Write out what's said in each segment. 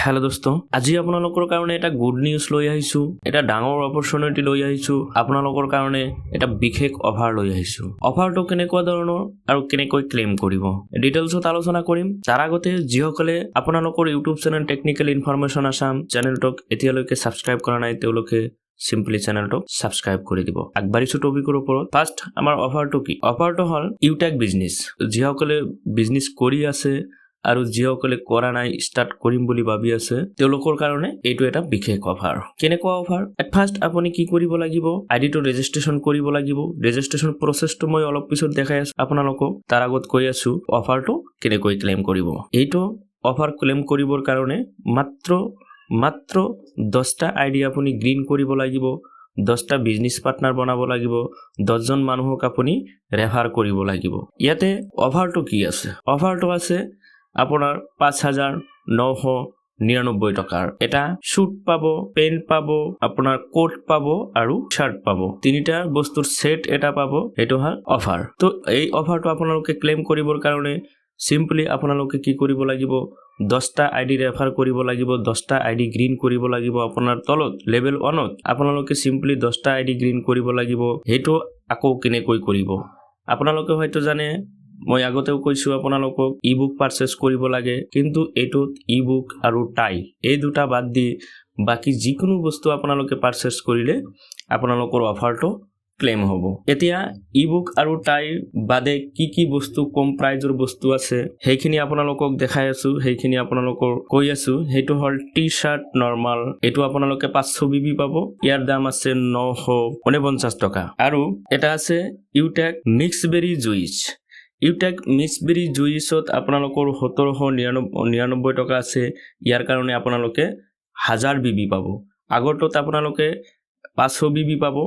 Hello दोस्तों, আজি আপোনালোকৰ কাৰণে এটা গুড নিউজ লৈ আহিছো। এটা ডাঙৰ অপৰচুনিটি লৈ আহিছো। আপোনালোকৰ কাৰণে এটা বিশেষ অফাৰ লৈ আহিছো। অফাৰটো কেনেকুৱা ধৰণৰ আৰু কেনেকৈ ক্লেম কৰিব ডিটেইলছত আলোচনা কৰিম। তাৰ আগতে যিসকলে আপোনালোকৰ YouTube channel technical information Assam চেনেলটোক এতিয়ালৈকে সাবস্ক্ৰাইব কৰা নাই তেওঁলোকে সিম্পলি চেনেলটোক সাবস্ক্ৰাইব কৰি দিব। আগবাঢ়িছো টপিকৰ ওপৰত। ফাৰ্ষ্ট আমাৰ অফাৰটো কি? অফাৰটো হ'ল ইউটেক বিজনেছ। যিসকলে বিজনেছ কৰি আছে আৰু যিসকলে কৰা নাই ষ্টাৰ্ট কৰিম বুলি ভাবি আছে তেওঁলোকৰ কাৰণে এইটো এটা বিশেষ অফাৰ। কেনেকুৱা অফাৰ? এট ফাৰ্ষ্ট আপুনি কি কৰিব লাগিব? আইডিটো ৰেজিষ্ট্ৰেচন কৰিব লাগিব। ৰেজিষ্ট্ৰেচন প্ৰচেছটো মই অলপ পিছত দেখাই আছো আপোনালোকক। তাৰ আগত কৈ আছো অফাৰটো কেনেকৈ ক্লেম কৰিব। এইটো অফাৰ ক্লেম কৰিবৰ কাৰণে মাত্ৰ 10টা আইডি আপুনি গ্ৰীন কৰিব লাগিব। 10টা বিজনেছ পাৰ্টনাৰ বনাব লাগিব। 10 জন মানুহক আপুনি ৰেফাৰ কৰিব লাগিব। ইয়াতে অফাৰটো কি আছে? অফাৰটো আছে আপোনাৰ 5,999 টকাৰ এটা শুট পাব, পেন পাব, আপোনাৰ কোট পাব আৰু শাৰ্ট পাব। তিনিটা বস্তুৰ সেট এটা পাব। এইটো হ'ল অফাৰ। তো এই অফাৰটো আপোনালোকে ক্লেম কৰিবৰ কাৰণে সিম্পলি আপোনালোকে কি কৰিব লাগিব? 10টা আইডি ৰেফাৰ কৰিব লাগিব। 10টা আইডি গ্ৰীন কৰিব লাগিব। আপোনাৰ তলত লেভেল 1ত আপোনালোকে সিম্পলি 10টা আইডি গ্ৰীন কৰিব লাগিব। হেটো আকৌ কেনেকৈ কৰিব? আপোনালোকে হয়তো জানে, মই আগতেও কৈছো আপোনালোকক ইবুক পাৰচেজ কৰিব লাগে, কিন্তু এটোত ইবুক আৰু টাই এই দুটা বাদ দি বাকি যিকোনো বস্তু আপোনালোকে পাৰচেজ কৰিলে আপোনালোকৰ অফাৰটো ক্লেম হ'ব। এতিয়া ইবুক আৰু টাই বাদে কি বস্তু কম প্ৰাইজৰ বস্তু আছে সেইখিনি আপোনালোকক দেখাই আছো, সেইখিনি আপোনালোকৰ কৈ আছো। হেটো হ'ল টি শাৰ্ট নৰমাল। এটো আপোনালোকে 500 বিবি পাব। ইয়াৰ দাম আছে 949 টকা। আৰু এটা আছে ইউটেক মিক্সবেৰী জুইচ। ইউটেক মিক্সবেৰী জুইচত আপোনালোকৰ 1799 টকা আছে। ইয়াৰ কাৰণে আপোনালোকে 1000 বিবি পাব। আগৰটোত আপোনালোকে 500 বিবি পাব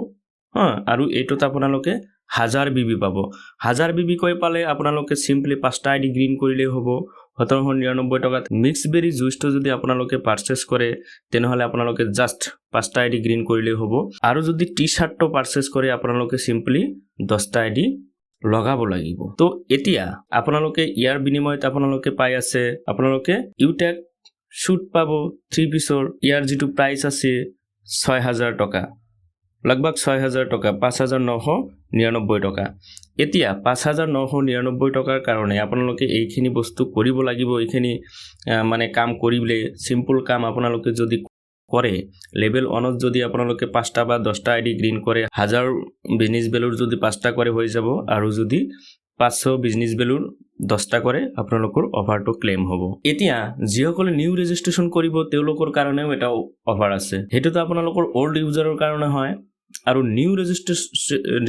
আৰু এইটোত আপোনালোকে 1000 বিবি পাব। 1000 বিবি কৈ পালে আপোনালোকে সিম্পলি 5টা আইডি গ্ৰীন কৰিলে হ'ব। 1799 টকাত মিক্সবেৰী জুইচটো যদি আপোনালোকে পাৰচেজ কৰে তেনেহলে আপোনালোকে জাস্ট 5টা আইডি গ্ৰীন কৰিলে হ'ব। আৰু যদি টি শাৰ্টটো পাৰচেজ কৰে আপোনালোকে সিম্পলি 10টা আইডি লগাব লাগিব। তো এতিয়া আপোনালোকে ইয়াৰ বিনিময়ত আপোনালোকে পাই আছে আপোনালোকে ইউটেক শুট পাব 3 পিছৰ। ইয়াৰ যেটো প্ৰাইস আছে 6000 টকা, লগভগ 6000 টকা, 5999 টকা। এতিয়া 5999 টকাৰ কাৰণে আপোনালোকে এইখিনি বস্তু কৰিব লাগিব। এইখিনি মানে কাম কৰিলে সিম্পল কাম আপোনালোকে যদি কৰে, লেভেল 1ত যদি আপোনালোকে 5টা বা 10টা আইডি গ্ৰীন কৰে, 1000 বিজনেস ভ্যালুৰ যদি 5টা কৰে হৈ যাব। আৰু যদি 500 বিজনেস ভ্যালুৰ 10টা কৰে আপোনালোকৰ অফাৰটো ক্লেম হ'ব। এতিয়া যিসকলে নিউ ৰেজিষ্ট্ৰেচন কৰিব তেওঁলোকৰ কাৰণেও এটা অফাৰ আছে। হেতুটো আপোনালোকৰ ওল্ড ইউজাৰৰ কাৰণে হয়। আৰু নিউ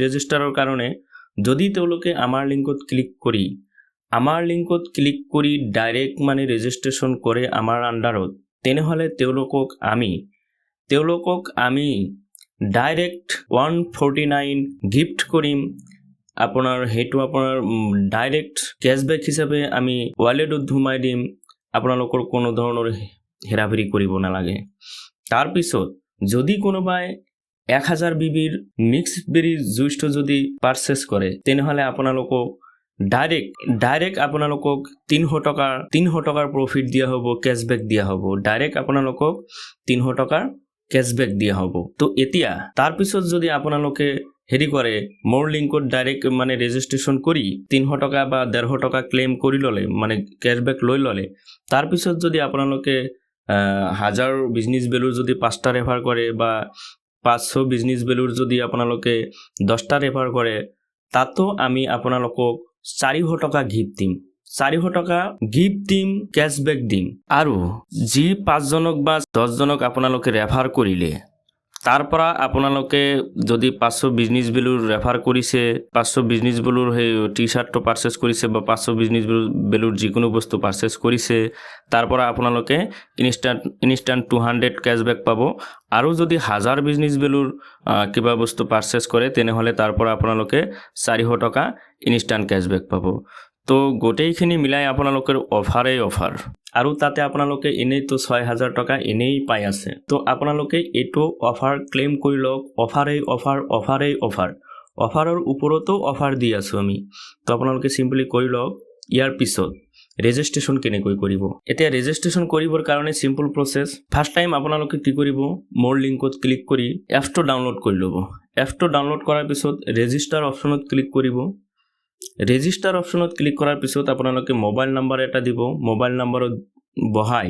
ৰেজিষ্টাৰৰ কাৰণে যদি তেওঁলোকে আমাৰ লিংকত ক্লিক কৰি ডাইৰেক্ট মানে ৰেজিষ্ট্ৰেচন কৰে আমাৰ আন্ডাৰত, তেনেহলে তেওঁলোকক আমি ডাইৰেক্ট 149 গিফট কৰিম। আপোনাৰ হেতু আপোনাৰ ডাইৰেক্ট ক্যাশবেক হিচাপে আমি ওয়ালেটত ধুমাই দিম। আপোনালোকৰ কোনো ধৰণৰ হেৰাফেৰি কৰিব নালাগে। তাৰ পিছত যদি কোনোবাই 1000 বিবিৰ মিক্সবেৰী জুইচটো যদি পাৰচেজ কৰে তেনেহলে আপোনালোকক ডাইৰেক্ট আপোনালোকক 300 টকাৰ প্ৰফিট দিয়া হ'ব, ক্যাশবেক দিয়া হ'ব। ডাইৰেক্ট আপোনালোকক 300 টকাৰ ক্যাশবেক দিয়া হ'ব। তো এতিয়া তাৰ পিছত যদি আপোনালোকে হেৰি কৰে মোৰ লিংকত ডাইৰেক্ট মানে ৰেজিষ্ট্ৰেচন কৰি 300 টকা বা 150 টকা ক্লেম কৰি ললে, মানে ক্যাশবেক লৈ ললে, তাৰ পিছত যদি আপোনালোকে 1000 বিজনেস ভ্যালুৰ যদি 5টা ৰেফাৰ কৰে বা 500 বিজনেস ভ্যালুৰ যদি আপোনালোকে 10টা ৰেফাৰ কৰে, তাতো আমি আপোনালোকক 400 টকা গিফট দিম। 400 টকা গিফট দিম, ক্যাশবেক দিম। আৰু যি 5 জনক বা 10 জনক আপোনালোকে ৰেফাৰ কৰিলে তাৰ পৰা আপোনালোকে যদি 500 বিজনেস ভ্যালুৰ ৰেফাৰ কৰিছে, 500 বিজনেস ভ্যালুৰ সেই টি শাৰ্টটো পাৰচেজ কৰিছে বা 500 বিজনেস ভ্যালুৰ যিকোনো বস্তু পাৰচেজ কৰিছে, তাৰ পৰা আপোনালোকে ইনষ্টান্ট 200 ক্যাশবেক পাব। আৰু যদি 1000 বিজনেস ভ্যালুৰ কিবা বস্তু পাৰচেজ কৰে তেনেহলে তাৰ পৰা আপোনালোকে 400 টকা ইনষ্টান্ট ক্যাশবেক পাব। তো গোটেইখিনি মিলাই আপোনালোকৰ অফাৰ। আৰু তাতে আপোনালোকে এনেই তো 6000 টকা এনেই পাই আছে। তো আপোনালোকে এটো অফাৰ ক্লেম কৰি লওক। অফাৰৰ ওপৰতো অফাৰ দি আছো আমি। তো আপোনালোকে সিম্পলি কৰি লওক। ইয়াৰ পিছত ৰেজিষ্ট্ৰেশ্যন কেনেকৈ কৰিব। এতিয়া ৰেজিষ্ট্ৰেশ্যন কৰিবৰ কাৰণে চিম্পল প্ৰচেছ। ফাৰ্ষ্ট টাইম আপোনালোকে কি কৰিব, মোৰ লিংকত ক্লিক কৰি এপছটো ডাউনলোড কৰি ল'ব। এপছটো ডাউনলোড কৰাৰ পিছত ৰেজিষ্টাৰ অপশ্যনত ক্লিক কৰিব। ৰেজিষ্টাৰ অপশ্যনত ক্লিক কৰাৰ পিছত আপোনালোকে মোবাইল নাম্বাৰ এটা দিব। মোবাইল নাম্বাৰত বহাই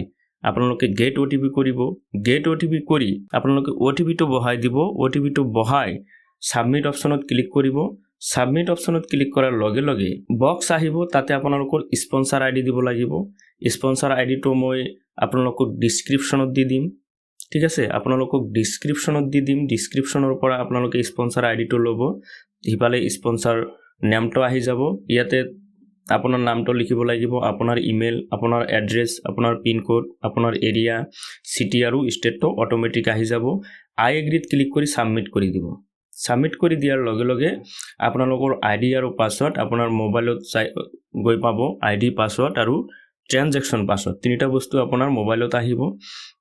আপোনালোকে গেট OTP কৰিব। গেট OTP কৰি আপোনালোকে OTPটো বহাই দিব। OTPটো বহাই সাবমিট অপশ্যনত ক্লিক কৰিব। সাবমিট অপশ্যনত ক্লিক কৰাৰ লগে লগে বক্স আহিব, তাতে আপোনালোকৰ স্পন্সৰ ID দিব লাগিব। স্পন্সৰ IDটো মই আপোনালোকক ডিছক্ৰিপশ্যনত দি দিম, ঠিক আছে। আপোনালোকক ডিছক্ৰিপশ্যনত দি দিম। ডিছক্ৰিপশ্যনৰ পৰা আপোনালোকে স্পন্সৰ IDটো ল'ব। সিফালে স্পন্সৰ নেমটো আহি যাব। ইয়াতে আপোনাৰ নামটো লিখিব লাগিব, আপোনাৰ ইমেইল, আপোনাৰ এড্ৰেছ, আপোনাৰ পিনক'ড, আপোনাৰ এৰিয়া, চিটি আৰু ষ্টেটটো অট'মেটিক আহি যাব। আই এগ্ৰীত ক্লিক কৰি ছাবমিট কৰি দিব। ছাবমিট কৰি দিয়াৰ লগে লগে আপোনালোকৰ ID আৰু পাছৱৰ্ড আপোনাৰ মোবাইলত গৈ পাব। ID, পাছৱৰ্ড আৰু ট্ৰানজেকশ্যন পাছৱৰ্ড তিনিটা বস্তু আপোনাৰ মোবাইলত আহিব।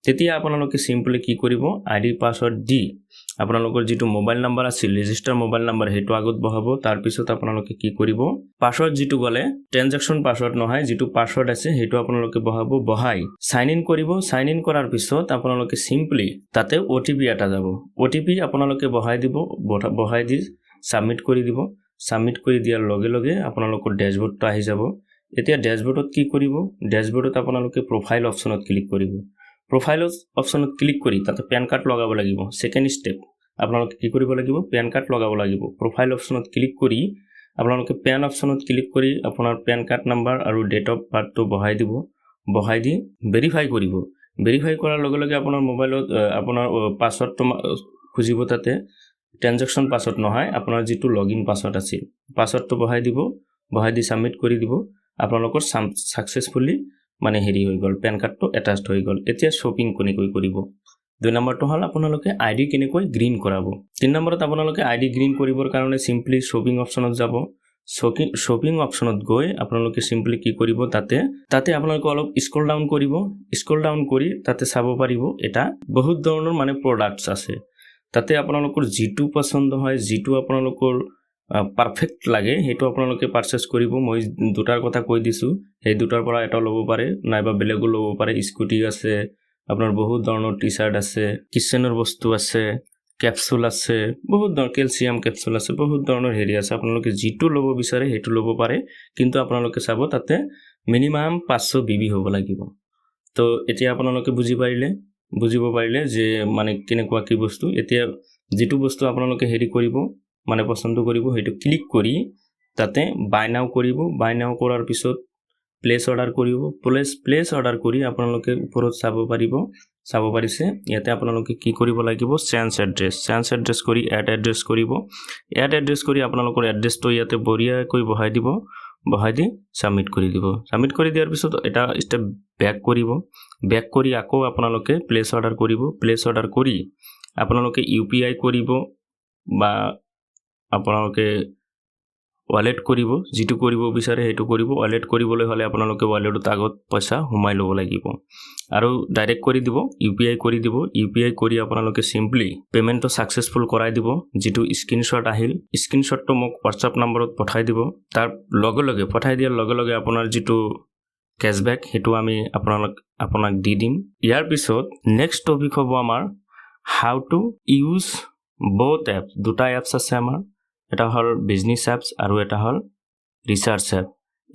তেতিয়া আপোনালোকে চিম্পলি কি কৰিব, ID পাছৱৰ্ড দি আপোনালোকৰ যিটো মোবাইল নাম্বাৰ আছিল, ৰেজিষ্টাৰ মোবাইল নাম্বাৰ, সেইটো আগত বহাব। তাৰপিছত আপোনালোকে কি কৰিব, পাছৱৰ্ড যিটো গ'লে ট্ৰানজেকশ্যন পাছৱৰ্ড নহয়, যিটো পাছৱৰ্ড আছে সেইটো আপোনালোকে বহাব। বহাই সাইন ইন কৰিব। সাইন ইন কৰাৰ পিছত আপোনালোকে চিম্পলি তাতে OTP এটা যাব। OTP আপোনালোকে বহাই দিব। বহাই দি ছাবমিট কৰি দিব। ছাবমিট কৰি দিয়াৰ লগে লগে আপোনালোকৰ ডেছবৰ্ডটো আহি যাব। এতিয়া ডেছবৰ্ডত কি কৰিব, ডেছবৰ্ডত আপোনালোকে প্ৰফাইল অপশ্যনত ক্লিক কৰিব। প্ৰফাইল অপশ্যনত ক্লিক কৰি তাতে পেন কাৰ্ড লগাব লাগিব। ছেকেণ্ড ষ্টেপ আপোনালোকে কি কৰিব লাগিব, পেন কাৰ্ড লগাব লাগিব। প্ৰফাইল অপশ্যনত ক্লিক কৰি আপোনালোকে পেন অপশ্যনত ক্লিক কৰি আপোনাৰ পেন কাৰ্ড নাম্বাৰ আৰু ডেট অফ বাৰ্থটো বহাই দিব। বহাই দি ভেৰিফাই কৰিব। ভেৰিফাই কৰাৰ লগে লগে আপোনাৰ মোবাইলত আপোনাৰ পাছৱৰ্ডটো খুজিব। তাতে ট্ৰানজেকশ্যন পাছৱৰ্ড নহয়, আপোনাৰ যিটো লগইন পাছৱৰ্ড আছিল, পাছৱৰ্ডটো বহাই দিব। বহাই দি ছাবমিট কৰি দিব। আপোনালোকৰ ছাকচেছফুলি মানে হেৰি হৈ গ'ল, পেন কাৰ্ডটো এটাচড হৈ গ'ল। এতিয়া শ্বপিং কেনেকৈ কৰিব। 2 নম্বৰটো হ'ল আপোনালোকে ID কেনেকৈ গ্ৰীণ কৰাব। 3 নম্বৰত আপোনালোকে ID গ্ৰীণ কৰিবৰ কাৰণে চিম্পলি শ্বপিং অপশ্যনত যাব। শ্বপিং অপশ্যনত গৈ আপোনালোকে চিম্পলি কি কৰিব, তাতে আপোনালোকে অলপ স্ক্ৰল ডাউন কৰিব। স্ক্ৰল ডাউন কৰি তাতে চাব পাৰিব এটা বহুত ধৰণৰ মানে প্ৰডাক্টছ আছে। তাতে আপোনালোকৰ যিটো পচন্দ হয়, যিটো আপোনালোকৰ পাৰফেক্ট লাগে, সেইটো আপোনালোকে পাৰচেছ কৰিব। মই দুটাৰ কথা কৈ দিছোঁ, সেই দুটাৰ পৰা এটা ল'ব পাৰে, নাইবা বেলেগো ল'ব পাৰে। স্কুটি আছে, আপোনাৰ বহুত ধৰণৰ টি-চাৰ্ট আছে, কিচেনৰ বস্তু আছে, কেপচুল আছে, বহুত ধৰণৰ কেলছিয়াম কেপচুল আছে, বহুত ধৰণৰ হেৰি আছে। আপোনালোকে যিটো ল'ব বিচাৰে সেইটো ল'ব পাৰে, কিন্তু আপোনালোকে চাব তাতে মিনিমাম 500 BB হ'ব লাগিব। তো এতিয়া আপোনালোকে বুজিব পাৰিলে যে মানে কেনেকুৱা কি বস্তু। এতিয়া যিটো বস্তু আপোনালোকে হেৰি কৰিব মানে পচন্দ কৰিব, সেইটো ক্লিক কৰি তাতে বাই নাও কৰিব। বাই নাও কৰাৰ পিছত প্লেচ অৰ্ডাৰ কৰিব। প্লেচ অৰ্ডাৰ কৰি আপোনালোকে ওপৰত চাব পাৰিছে। ইয়াতে আপোনালোকে কি কৰিব লাগিব, চেঞ্জ এড্ৰেছ কৰি এড এড্ৰেছ কৰিব। এড এড্ৰেছ কৰি আপোনালোকৰ এড্ৰেছটো ইয়াতে বঢ়িয়াকৈ বহাই দিব। বহাই দি ছাবমিট কৰি দিব। ছাবমিট কৰি দিয়াৰ পিছত এটা ষ্টেপ বেক কৰিব। বেক কৰি আকৌ আপোনালোকে প্লেচ অৰ্ডাৰ কৰিব। প্লেচ অৰ্ডাৰ কৰি আপোনালোকে UPI কৰিব বা আপোনালোকে ৱালেট কৰিব। যিটো কৰিব বিচাৰে সেইটো কৰিব। ৱালেট কৰিবলৈ হ'লে আপোনালোকে ৱালেটত আগত পইচা সোমাই ল'ব লাগিব আৰু ডাইৰেক্ট কৰি দিব। UPI কৰি দিব। UPI কৰি আপোনালোকে চিম্পলি পে'মেণ্টটো ছাকচেছফুল কৰাই দিব। যিটো স্ক্ৰীনশ্বট আহিল, স্ক্ৰীনশ্বটটো মোক হোৱাটছআপ নম্বৰত পঠাই দিব। তাৰ লগে লগে পঠাই দিয়াৰ লগে লগে আপোনাৰ যিটো কেছবেক সেইটো আমি আপোনাক দি দিম। ইয়াৰ পিছত নেক্সট টপিক হ'ব আমাৰ how to use both apps. দুটা এপছ আছে আমাৰ, এটা হ'ল বিজনেছ এপছ আৰু এটা হ'ল ৰিচাৰ্চ এপ।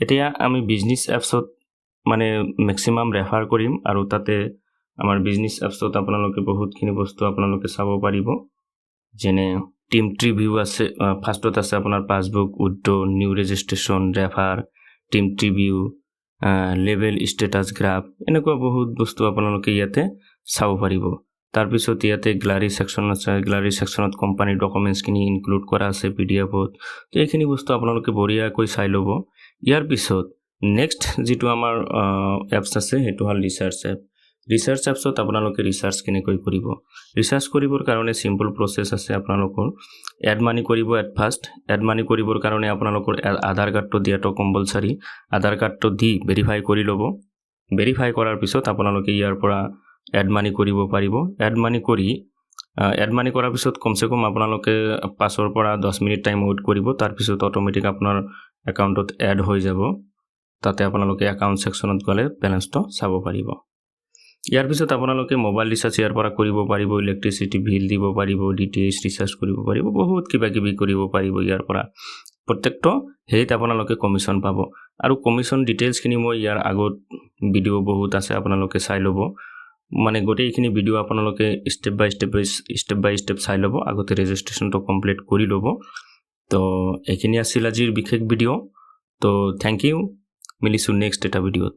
এতিয়া আমি বিজনেছ এপছত মানে মেক্সিমাম ৰেফাৰ কৰিম আৰু তাতে আমাৰ বিজনেছ এপছত আপোনালোকে বহুতখিনি বস্তু আপোনালোকে চাব পাৰিব। যেনে টিম ট্ৰি ভিউ আছে, ফাৰ্ষ্টত আছে আপোনাৰ passbook, withdraw, new registration, refer, team tree view, level, status graph, এনেকুৱা বহুত বস্তু আপোনালোকে ইয়াতে চাব পাৰিব। তাৰপিছত ইয়াতে গ্যালাৰী ছেকশ্যন আছে। গ্যালাৰী ছেকশ্যনত কোম্পানীৰ ডকুমেণ্টছখিনি ইনক্লুড কৰা আছে PDF-ত। তো এইখিনি বস্তু আপোনালোকে বঢ়িয়াকৈ চাই ল'ব। ইয়াৰ পিছত নেক্সট যিটো আমাৰ এপছ আছে সেইটো হ'ল ৰিচাৰ্চ এপ। ৰিচাৰ্চ এপছত আপোনালোকে ৰিচাৰ্চ কেনেকৈ কৰিব। ৰিচাৰ্চ কৰিবৰ কাৰণে চিম্পল প্ৰচেছ আছে। আপোনালোকৰ এড মানি কৰিব। ফাৰ্ষ্ট এড মানি কৰিবৰ কাৰণে আপোনালোকৰ আধাৰ কাৰ্ডটো দিয়াটো কম্পালচাৰী। আধাৰ কাৰ্ডটো দি ভেৰিফাই কৰি ল'ব। ভেৰিফাই কৰাৰ পিছত আপোনালোকে ইয়াৰ পৰা এড মানি কৰিব পাৰিব। এড মানি কৰাৰ পিছত কমচে কম আপোনালোকে 5 পৰা 10 মিনিট টাইম ৱেইট কৰিব। তাৰপিছত অট'মেটিক আপোনাৰ একাউণ্টত এড হৈ যাব। তাতে আপোনালোকে একাউণ্ট ছেকশ্যনত গ'লে বেলেঞ্চটো চাব পাৰিব। ইয়াৰ পিছত আপোনালোকে মোবাইল ৰিচাৰ্জ ইয়াৰ পৰা কৰিব পাৰিব, ইলেক্ট্ৰিচিটি বিল দিব পাৰিব, DTH ৰিচাৰ্জ কৰিব পাৰিব, বহুত কিবা কিবি কৰিব পাৰিব ইয়াৰ পৰা। প্ৰত্যেকটো হেৰিত আপোনালোকে কমিশ্যন পাব। আৰু কমিশ্যন ডিটেইলছখিনি মই ইয়াৰ আগত ভিডিঅ' বহুত আছে, আপোনালোকে চাই ল'ব। মানে গোটেইখিনি ভিডিঅ' আপোনালোকে ষ্টেপ বাই ষ্টেপ চাই ল'ব, আগতে ৰেজিষ্ট্ৰেশ্যনটো কমপ্লিট কৰি ল'ব। তো এইখিনি আছিল আজিৰ বিশেষ ভিডিঅ'। তো থেংক ইউ, মিলিছোঁ নেক্সট এটা ভিডিঅ'ত।